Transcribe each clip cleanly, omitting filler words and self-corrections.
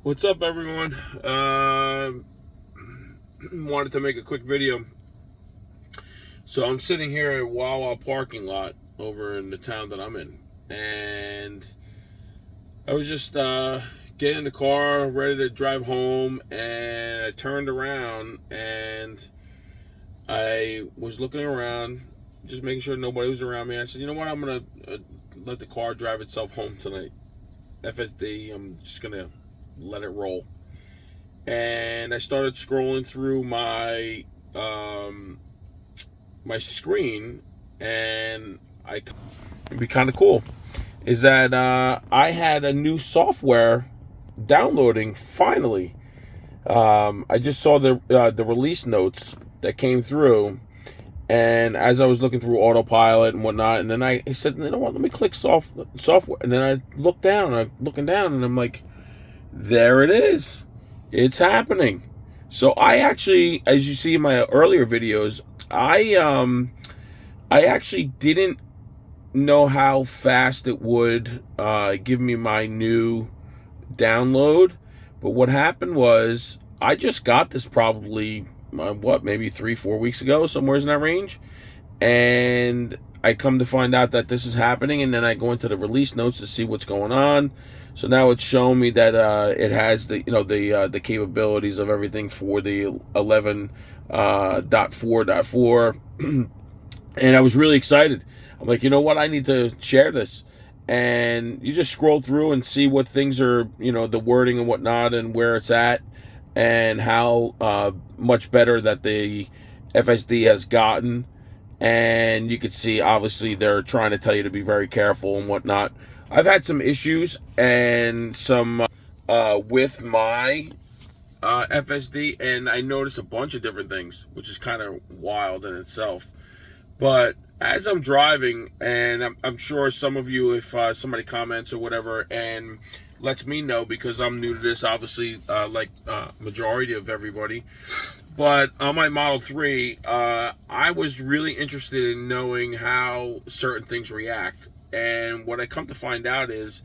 What's up, everyone? Wanted to make a quick video. So I'm sitting here at Wawa parking lot over in the town that I'm in, and I was just getting in the car, ready to drive home, and I turned around and I was looking around, just making sure nobody was around me. I said, you know what? I'm gonna let the car drive itself home tonight. FSD. I'm just gonna let it roll. And I started scrolling through my my screen, and it'd be kind of cool. Is that I had a new software downloading finally. I just saw the release notes that came through, and as I was looking through autopilot and whatnot, and then I said, you know what, let me click software, and then I looked down, and I'm like, there it is. It's happening. So I actually, as you see in my earlier videos, I actually didn't know how fast it would give me my new download. But what happened was I just got this probably maybe 3-4 weeks ago, somewhere in that range, and I come to find out that this is happening, and then I go into the release notes to see what's going on. So now it's showing me that it has the capabilities of everything for the 11.4.4, and I was really excited. I'm like, you know what, I need to share this. And you just scroll through and see what things are, the wording and whatnot, and where it's at, and how much better that the FSD has gotten. And you can see, obviously, they're trying to tell you to be very careful and whatnot. I've had some issues and some with my FSD, and I noticed a bunch of different things, which is kind of wild in itself. But as I'm driving, and I'm sure some of you, if somebody comments or whatever and lets me know, because I'm new to this, obviously, like majority of everybody. But on my Model 3, I was really interested in knowing how certain things react. And what I come to find out is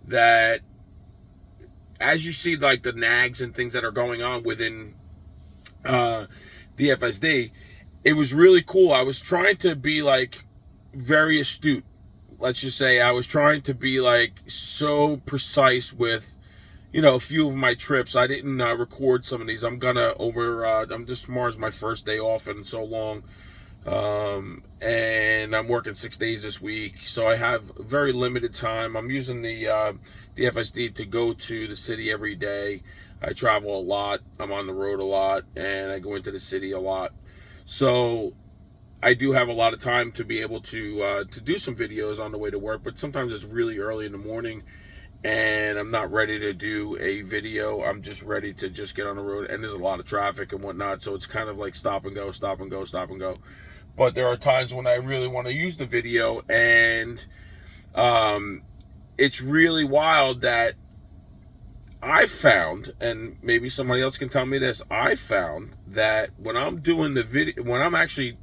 that as you see, like, the nags and things that are going on within the FSD, it was really cool. I was trying to be, like, very astute. Let's just say I was trying to be, like, so precise with, a few of my trips. I didn't record some of these. I'm gonna tomorrow's my first day off in so long. And I'm working 6 days this week, so I have very limited time. I'm using the FSD to go to the city every day. I travel a lot. I'm on the road a lot, and I go into the city a lot. So I do have a lot of time to be able to do some videos on the way to work, but sometimes it's really early in the morning, and I'm not ready to do a video. I'm just ready to just get on the road, and there's a lot of traffic and whatnot, so it's kind of like stop and go, stop and go, stop and go. But there are times when I really want to use the video, and it's really wild that I found, and maybe somebody else can tell me this, I found that when I'm doing the video, when I'm actually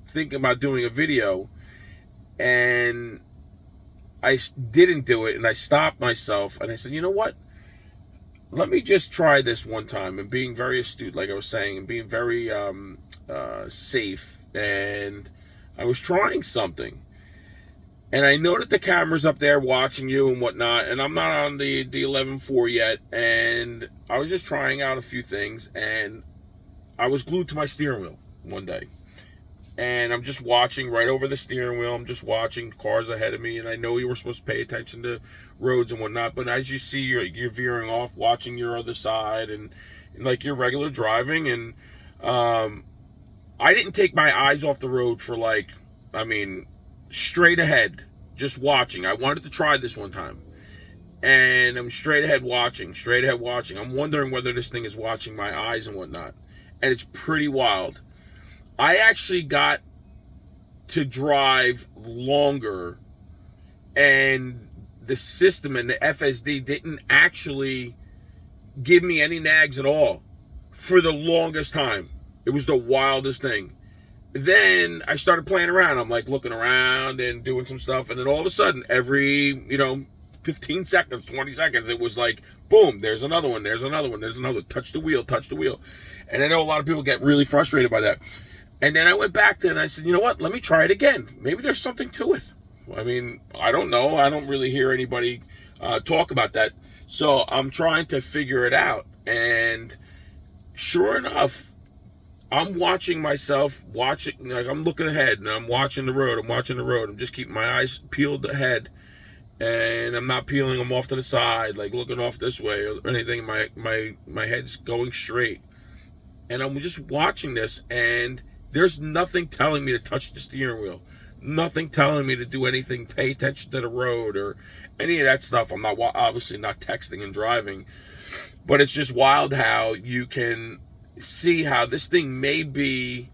thinking about doing a video, and I didn't do it, and I stopped myself, and I said, you know what? Let me just try this one time, and being very astute, like I was saying, and being very safe. And I was trying something, and I know that the camera's up there watching you and whatnot, and I'm not on the 11.4 yet, and I was just trying out a few things, and I was glued to my steering wheel one day, and I'm just watching right over the steering wheel. I'm just watching cars ahead of me, and I know you were supposed to pay attention to roads and whatnot, but as you see, you're veering off, watching your other side, and like your regular driving, and I didn't take my eyes off the road for straight ahead, just watching. I wanted to try this one time, and I'm straight ahead watching. I'm wondering whether this thing is watching my eyes and whatnot, and it's pretty wild. I actually got to drive longer, and the system and the FSD didn't actually give me any nags at all for the longest time. It was the wildest thing. Then I started playing around. I'm like looking around and doing some stuff, and then all of a sudden, every 15 seconds, 20 seconds, it was like, boom, there's another one, there's another one, there's another, touch the wheel, touch the wheel. And I know a lot of people get really frustrated by that. And then I went back to it and I said, you know what, let me try it again. Maybe there's something to it. I mean, I don't know. I don't really hear anybody talk about that. So I'm trying to figure it out. And sure enough, I'm watching myself, like I'm looking ahead and I'm watching the road. I'm just keeping my eyes peeled ahead, and I'm not peeling them off to the side, like looking off this way or anything. My head's going straight. And I'm just watching this, and there's nothing telling me to touch the steering wheel. Nothing telling me to do anything, pay attention to the road or any of that stuff. I'm not, obviously not texting and driving, but it's just wild how you can see how this thing may be,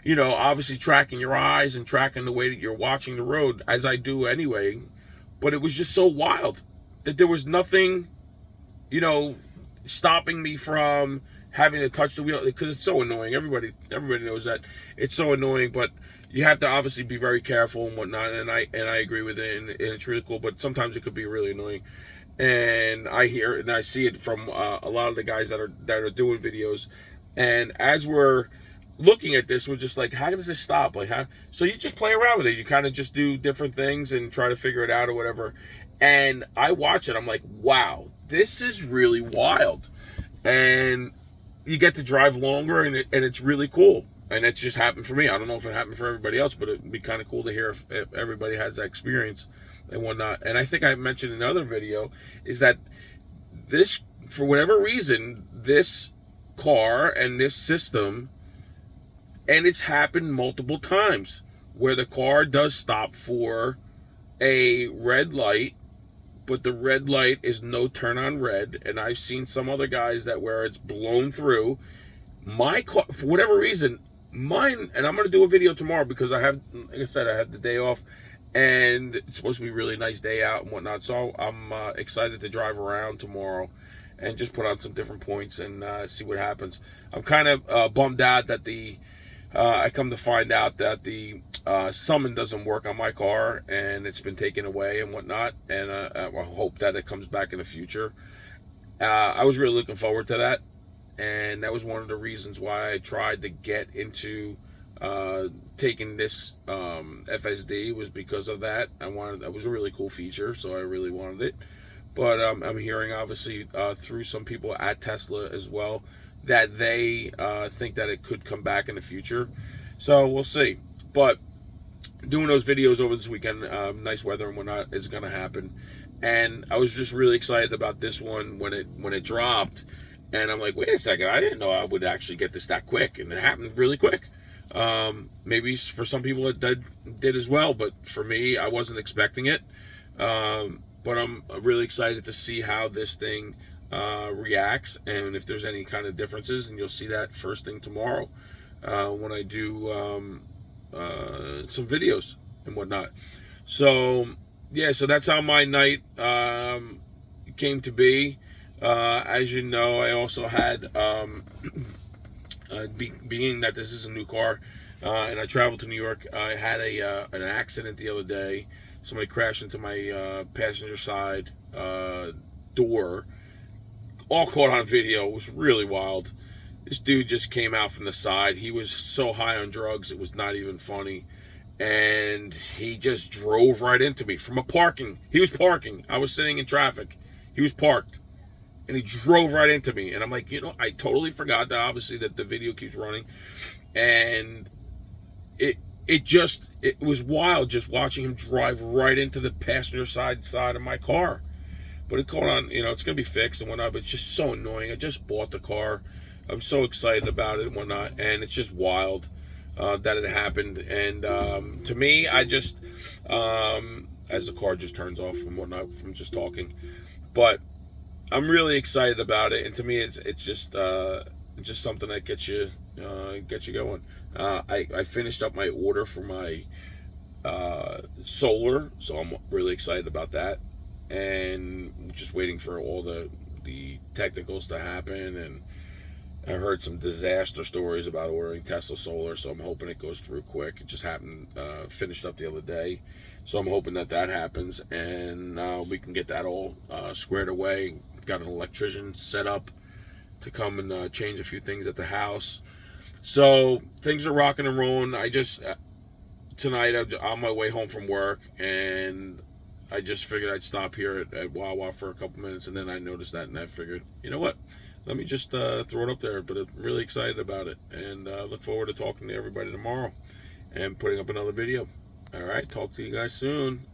you know, obviously tracking your eyes and tracking the way that you're watching the road, as I do anyway. But it was just so wild that there was nothing, you know, stopping me from having to touch the wheel, because it's so annoying. Everybody knows that it's so annoying, but you have to obviously be very careful and whatnot. And I agree with it, and it's really cool. But sometimes it could be really annoying. And I hear and I see it from a lot of the guys that are doing videos. And as we're looking at this, we're just like, how does this stop? Like, how? So you just play around with it. You kind of just do different things and try to figure it out or whatever. And I watch it. I'm like, wow, this is really wild. And you get to drive longer, and it's really cool. And it's just happened for me. I don't know if it happened for everybody else, but it'd be kind of cool to hear if everybody has that experience and whatnot. And I think I mentioned in another video is that this, for whatever reason, this car and this system, and it's happened multiple times, where the car does stop for a red light, but the red light is no turn on red. And I've seen some other guys that where it's blown through. My car, for whatever reason, mine, and I'm going to do a video tomorrow because I have, like I said, I have the day off, and it's supposed to be a really nice day out and whatnot. So I'm excited to drive around tomorrow and just put on some different points and see what happens. I'm kind of bummed out that I come to find out that the summon doesn't work on my car, and it's been taken away and whatnot. And I hope that it comes back in the future. I was really looking forward to that, and that was one of the reasons why I tried to get into taking this FSD, was because of that. That was a really cool feature, so I really wanted it. But I'm hearing, obviously, through some people at Tesla as well, that they think that it could come back in the future. So we'll see. But doing those videos over this weekend, nice weather and whatnot, is going to happen. And I was just really excited about this one when it dropped. And I'm like, wait a second, I didn't know I would actually get this that quick. And it happened really quick. Maybe for some people it did as well, but for me, I wasn't expecting it. But I'm really excited to see how this thing reacts, and if there's any kind of differences. And you'll see that first thing tomorrow when I do some videos and whatnot. So yeah, so that's how my night came to be. As you know, I also had being that this is a new car, and I traveled to New York, I had an accident the other day. Somebody crashed into my passenger side door. All caught on video. It was really wild. This dude just came out from the side. He was so high on drugs, it was not even funny. And he just drove right into me from a parking. He was parking. I was sitting in traffic. He was parked. And he drove right into me. And I'm like, you know, I totally forgot that, obviously, that the video keeps running. And it was wild just watching him drive right into the passenger side of my car. But it caught on, you know, it's going to be fixed and whatnot, but it's just so annoying. I just bought the car. I'm so excited about it and whatnot, and it's just wild that it happened. And to me, I just, as the car just turns off and whatnot from just talking, but I'm really excited about it. And to me, it's just something that gets you going. I finished up my order for my solar, so I'm really excited about that. And just waiting for all the technicals to happen, I heard some disaster stories about ordering Tesla solar, so I'm hoping it goes through quick. It just happened, finished up the other day, so I'm hoping that happens, and we can get that all squared away. Got an electrician set up to come and change a few things at the house. So things are rocking and rolling. I just tonight I'm on my way home from work, and I just figured I'd stop here at Wawa for a couple minutes, and then I noticed that, and I figured, you know what? Let me just throw it up there. But I'm really excited about it, and look forward to talking to everybody tomorrow and putting up another video. All right, talk to you guys soon.